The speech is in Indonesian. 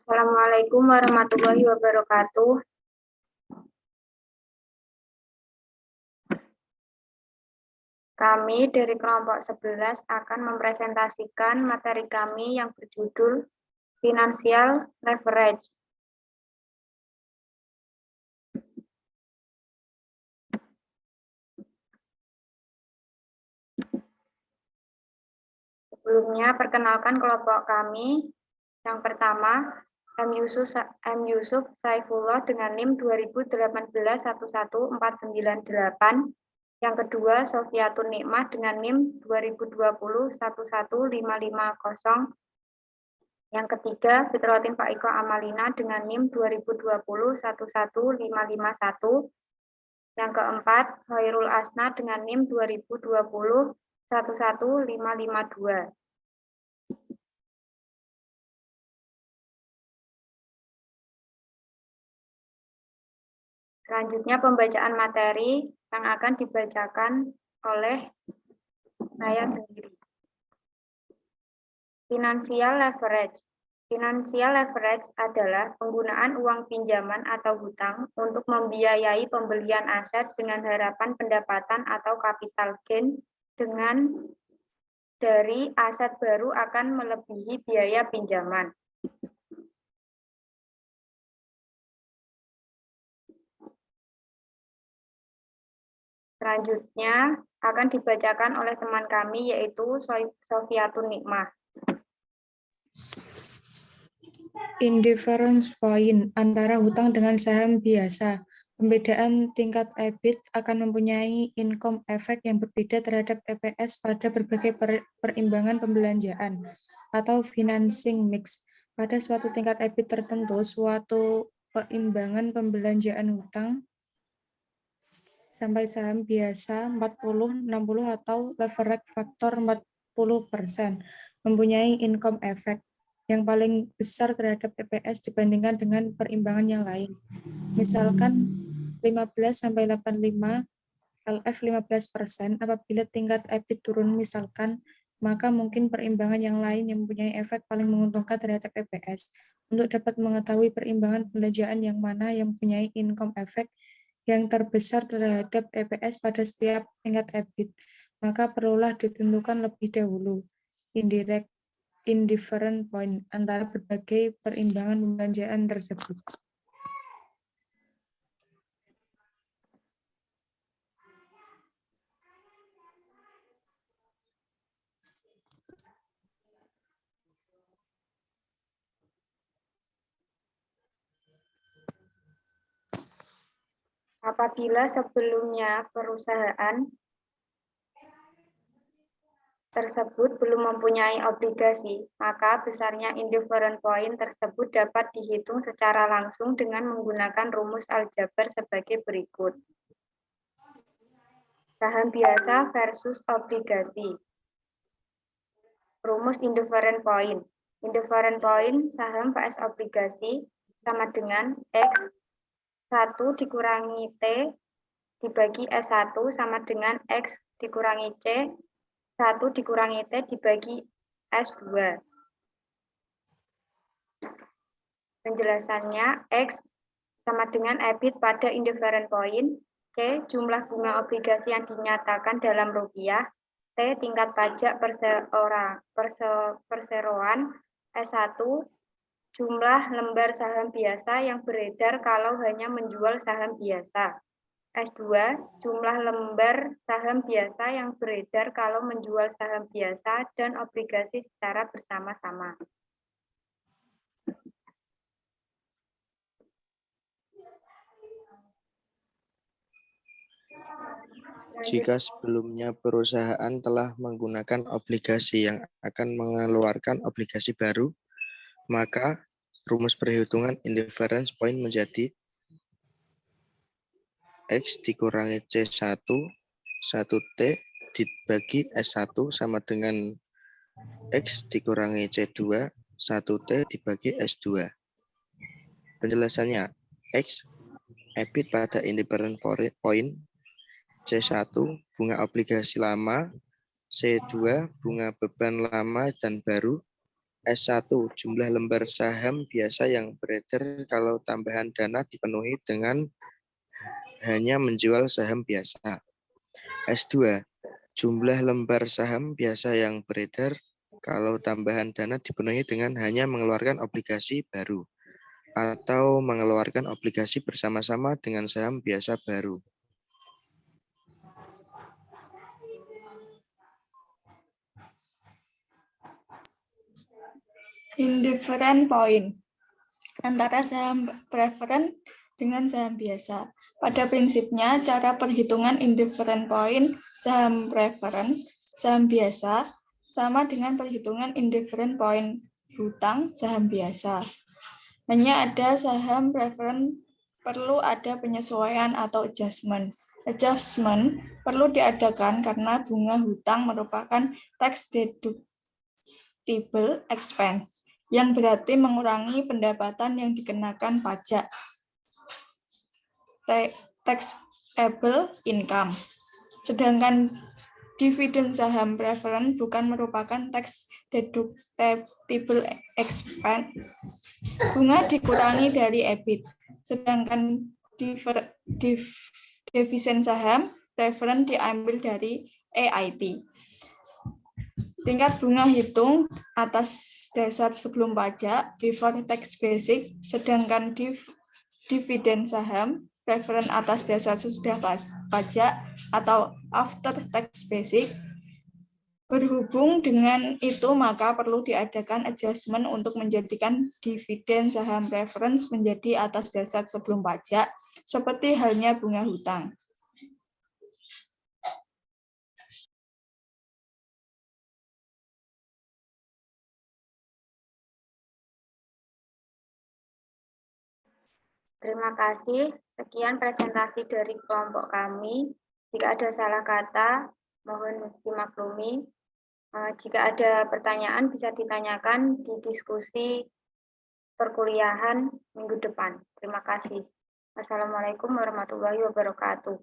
Assalamualaikum warahmatullahi wabarakatuh. Kami dari kelompok 11 akan mempresentasikan materi kami yang berjudul Financial Leverage. Sebelumnya, perkenalkan kelompok kami. Yang pertama, M. Yusuf Saifullah dengan NIM 2018-11498. Yang kedua, Sofiatun Nikmah dengan NIM 2020-11550. Yang ketiga, Fitrotin Faiko Amalina dengan NIM 2020-11551. Yang keempat, Khairul Asna dengan NIM 2020-11552. Selanjutnya pembacaan materi yang akan dibacakan oleh saya sendiri. Financial leverage. Financial leverage adalah penggunaan uang pinjaman atau hutang untuk membiayai pembelian aset dengan harapan pendapatan atau capital gain dari aset baru akan melebihi biaya pinjaman. Selanjutnya akan dibacakan oleh teman kami yaitu Sofiatun Nikmah. Indifference point antara hutang dengan saham biasa. Pembedaan tingkat EBIT akan mempunyai income effect yang berbeda terhadap EPS pada berbagai perimbangan pembelanjaan atau financing mix. Pada suatu tingkat EBIT tertentu, suatu perimbangan pembelanjaan hutang sampai saham biasa 40, 60 atau leverage faktor 40% mempunyai income effect yang paling besar terhadap EPS dibandingkan dengan perimbangan yang lain. Misalkan 15-85 LF 15% apabila tingkat EBIT turun misalkan, maka mungkin perimbangan yang lain yang mempunyai efek paling menguntungkan terhadap EPS. Untuk dapat mengetahui perimbangan pembelanjaan yang mana yang mempunyai income effect yang terbesar terhadap EPS pada setiap tingkat EBIT, maka perlulah ditentukan lebih dahulu indifferent point antara berbagai perimbangan pembelanjaan tersebut. Apabila sebelumnya perusahaan tersebut belum mempunyai obligasi, maka besarnya indifferent point tersebut dapat dihitung secara langsung dengan menggunakan rumus aljabar sebagai berikut. Saham biasa versus obligasi. Rumus indifferent point. Indifferent point saham vs obligasi sama dengan X 1 dikurangi T dibagi S1 sama dengan X dikurangi C 1 dikurangi T dibagi S2. Penjelasannya, X sama dengan EBIT pada indifferent point, C jumlah bunga obligasi yang dinyatakan dalam rupiah, T tingkat pajak perseroan, S1 jumlah lembar saham biasa yang beredar kalau hanya menjual saham biasa. S2, jumlah lembar saham biasa yang beredar kalau menjual saham biasa dan obligasi secara bersama-sama. Jika sebelumnya perusahaan telah menggunakan obligasi yang akan mengeluarkan obligasi baru, maka rumus perhitungan indifference point menjadi X dikurangi C1, 1T dibagi S1 sama dengan X dikurangi C2, 1T dibagi S2. Penjelasannya, X EBIT pada indifferent point, C1 bunga obligasi lama, C2 bunga beban lama dan baru, S1. Jumlah lembar saham biasa yang beredar kalau tambahan dana dipenuhi dengan hanya menjual saham biasa. S2. Jumlah lembar saham biasa yang beredar kalau tambahan dana dipenuhi dengan hanya mengeluarkan obligasi baru atau mengeluarkan obligasi bersama-sama dengan saham biasa baru. Indifferent point antara saham preferen dengan saham biasa. Pada prinsipnya, cara perhitungan indifferent point saham preferen, saham biasa, sama dengan perhitungan indifferent point hutang saham biasa. Hanya ada saham preferen perlu ada penyesuaian atau adjustment. Adjustment perlu diadakan karena bunga hutang merupakan tax deductible expense, yang berarti mengurangi pendapatan yang dikenakan pajak, taxable income. Sedangkan dividen saham preferen bukan merupakan tax deductible expense, bunga dikurangi dari EBIT. Sedangkan dividen saham preferen diambil dari EIT. Tingkat bunga hitung atas dasar sebelum pajak, before tax basic, sedangkan dividen saham preferen atas dasar sesudah pajak atau after tax basic. Berhubung dengan itu, maka perlu diadakan adjustment untuk menjadikan dividen saham preference menjadi atas dasar sebelum pajak, seperti halnya bunga hutang. Terima kasih. Sekian presentasi dari kelompok kami. Jika ada salah kata, mohon dimaklumi. Jika ada pertanyaan, bisa ditanyakan di diskusi perkuliahan minggu depan. Terima kasih. Wassalamualaikum warahmatullahi wabarakatuh.